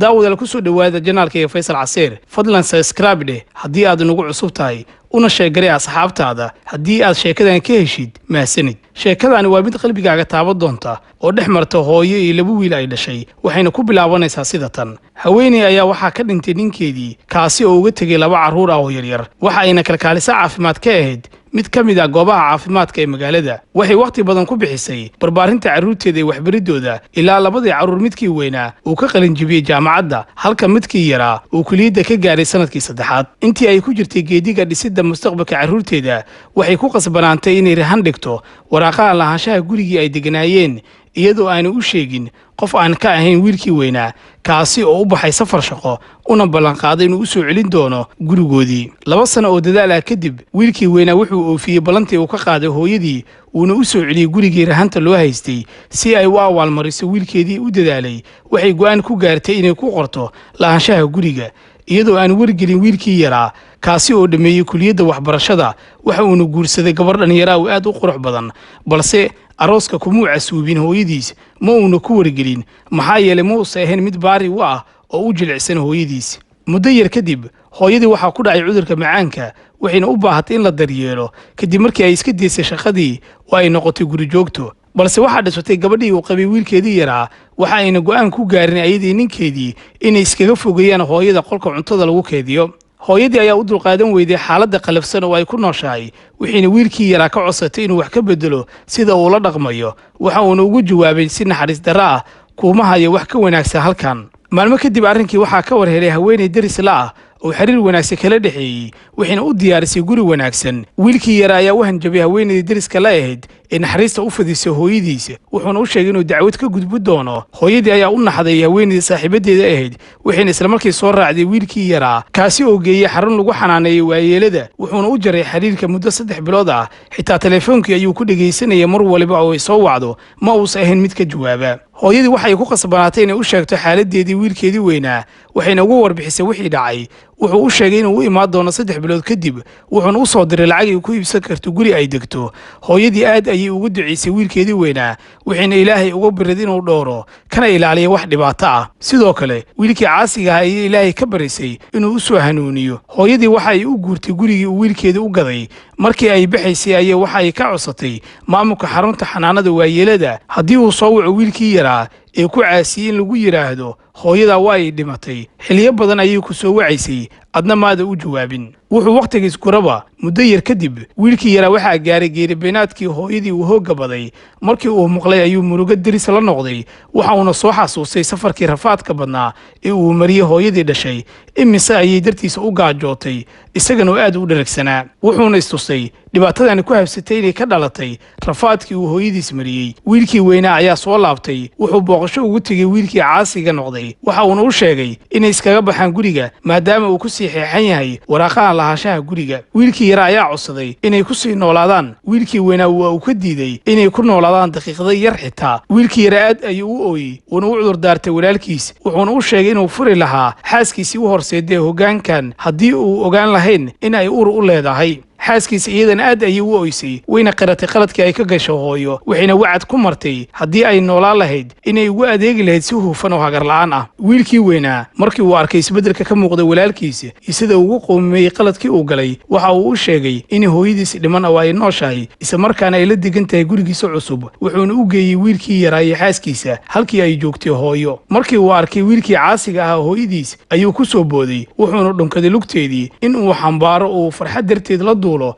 daawada ku soo dhawaada janaalka ee Faysal Caseer fadlan subscribe dheh haddii aad nagu cusub tahay una sheegay asxaabtaada haddii aad sheekadan ka heshid maasanid sheekadani waa mid qalbigaaga taaban doonta oo dhex marta hooyo iyo laba wiil ay dhashay waxayna ku bilaabanaysaa sida tan haweeney ayaa waxaa ka dhintay ninkeedii kaasi oo uga tagay laba caruur ah oo yaryar waxa ayna kalkaalisa caafimaad ka ahayd mid ka mid ah goobaha caafimaadka ee magaalada waxay waqti badan ku bixisay barbaarinta caruurteeda iyo waxbaridooda ilaa labadii caruur midkii weynaa uu ka qalin jabiyay jaamacadda halka midkii yaraa uu kuliyadda ka gaaray sanadkii saddexaad intii ay ku jirtay geediga dhisidda mustaqbalka caruurteeda waxay ku qasbanaantay inay rahan dhigto waraaqaha lahaanshaha gurigii ay deganaayeen iyadoo aanu u sheegin qof aan ka ahayn wiilkii weynaa kaasi oo u baxay safar shaqo una ballan qaaday inuu u soo celin doono gurigoodii 2 sano oo dadaal ah kadib wiilkii weynaa wuxuu oofiyey ballantii uu ka qaaday hooyadii uuna u soo celiyey gurigii rahanta loo haystay si ay u awaalmariso wiilkeedii u dadaalay waxay go'aan ku gaartay inay ku qorto lahaanshaha guriga iyadoo aan wargelin wiilkii yaraa kaasi oo dhameeyay kuliyadda waxbarashada waxa uu guursaday gabar dhalinyaro oo aad u qurux badan balse arooska kuma casuubin hooyadiis ma uuna ku wargelin maxaa yeelay ma uusan ahayn mid baari u ah oo u jilicsan hooyadiis muddo yar kadib hooyadii waxaa ku dhacay cudurka macaanka waxayna u baahatay in la daryeelo kadib markii ay iska deysay shaqadii oo ay noqotay guri joogto balse waxaa dhisatay gabadhii uu qabay wiilkeedii yaraa waxa ayna go'aan ku gaarin ayadii ninkeedii inay iskaga fogeeyaan hooyada qolka cuntada lagu keediyo hooyadii ayaa u dulqaadan weyday xaaladda qalafsan oo ay ku nooshahay wixiina wiilkii yaraa ka codsatay inuu wax ka bedelo sida uu la dhaqmayo waxa uuna ugu jawaabay si naxariis darro ah kuma hayo wax ka wanaagsan halkan maalmo kadib arrinkii waxaa ka war helay haweeney daris la ah oo xiriir wanaagsan kala dhaxeeyay waxayna u diyaarisay guri wanaagsan wiilkii yaraa ayaa u hanjabay haweeneydii dariska la ahayd ee naxariista u fadisay hooyadiisa wuxuuna u sheegay inuu dacwad ka gudbi doono hooyadii ayaa u naxday haweeneydii saaxiibadeeda ahayd waxayna isla markii soo raacday wiilkii yaraa kaasi oo geeyay xarun lagu xanaaneeyay waayeelada wuxuuna u jaray xiriirka muddo 3 bilood ah xitaa telefoonkii ayuu ku dhageysanayay mar waliba oo ay soo wacdo ma uusan ahayn mid ka jawaaba hooyadii waxay ku qasbanaatay inay u sheegto xaaladeedii wiilkeedii weynaa waxayna ugu warbixisay wixii dhacay wuxuu u sheegay inuu u imaan doono 3 bilood kadib wuxuuna u soo diray lacag ay ku iibsan karto guri ay degto hooyadii aad ayay ugu duceysay wiilkeedii weynaa waxayna ilaahay uga barid inuu dhowro kana ilaaliyo wax dhibaato ah sidoo kale wiilkii caasiga ah ayay ilaahay ka barisay inuu u soo hanuuniyo hooyadii waxa ay u guurtay gurigii uu wiilkeedii u gaday markii ay bixaysay ayay waxa ay ka codsatay maamulka xarunta xanaanada waayeelada haddii uu soo waco wiilkii yaraa ee ku caasiyey in lagu yiraahdo hooyada waa ay dhimatay xiliyo badan ayay ku soo wacaysay adna maada u jawaabin wuxuu waqtigiis kuraba muddo yar kadib wiilkii yaraa waxaa gaaray geeribeenaadkii hooyadii uu hooga baday markii uu muqlay ayuu murugo daris la noqday waxa uuna soo xasuustay safarkii rafaadka badnaa ee uu mariyay hooyadii dhashay imise ayay dartiisa u gaajootay isagana aad u dharagsanaa wuxuuna istusay dhibaatadani ku habsatay inay ka dhalatay rafaadkii uu hooyadiis mariyay wiilkii weynaa ayaa soo laabtay wuxuu booqasho ugu tegay wiilkii caasiga noqday waxa uuna u sheegay inay iskaga baxaan guriga maadaama uu ku sii xeexan yahay waraaqaha lahaanshaha guriga wiilkii yaraa ayaa codsaday inay ku sii noolaadaan wiilkii weynaa waa uu ka diiday inay ku noolaadaan daqiiqado yar xitaa wiilkii yaraa aad ayuu u ooyey uuna u cudur daartay walaalkiis wuxuuna u sheegay inuu furi lahaa xaaskiisii u horseeday hoggaankan haddii uu ogaan lahayn in ay ur u leedahay xaaskiisa iyadana aad ayay u oysay wayna qiratay qaladkii ay ka gasho hooyo waxayna wacad ku martay haddii ay noolaan lahayd inay ugu adeegi lahayd si hufan oo hagar la'aan ah wiilkii weynaa markii uu arkay isbeddelka ka muuqda walaalkiisa iyo sida ugu qoomeeyey qaladkii uu galay waxa uu u sheegay in hooyadiis dhiman oo ay nooshahay isla markaana ay la degan tahay gurigiisa cusub wuxuuna u geeyey wiilkii yaraa iyo xaaskiisa halkii ay joogtay hooyo markii uu arkay wiilkii caasiga ah hooyadiis ayuu ku soo booday wuxuuna dhunkaday lugteedii in uu xambaaro uu farxad darteed la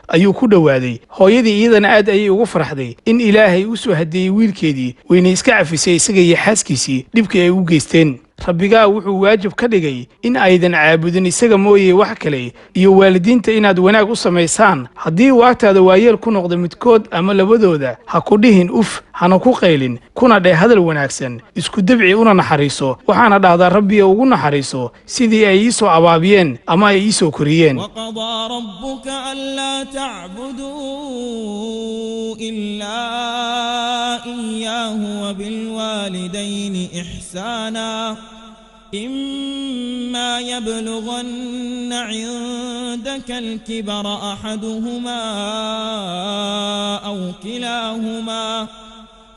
ayuu ku dhawaaday hooyadii iyadana aad ayay ugu farxday in ilaahay u soo hadeeyay wiilkeedii wayna iska cafisay isaga iyo xaaskiisii dhibkii ay u geysteen rabbigaa wuxuu waajib ka dhigay in aydan caabudin isaga mooyee wax kale iyo waalidiinta inaad wanaag u samaysaan haddii uu agtaada waayeel ku noqdo midkood ama labadooda ha ku dhihin uf hana ku qaylin kuna dheh hadal wanaagsan isku dabci una naxariiso waxaana dhahdaa rabbiga ugu naxariiso sidii ay ii soo abaabiyeen ama ay ii soo koriyeen waqadaa rabbuka anlaa tacbuduu ilaa iyaahu wabilwaalidayni ixsaana إما يبلغن عندك الكبر أحدهما أو كلاهما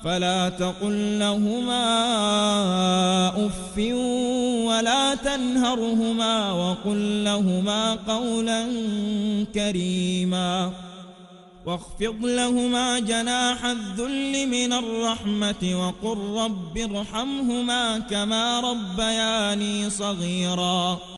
فلا تقل لهما أف ولا تنهرهما وقل لهما قولا كريما واخفض لهما جناح الذل من الرحمة وقل رب ارحمهما كما ربياني صغيرا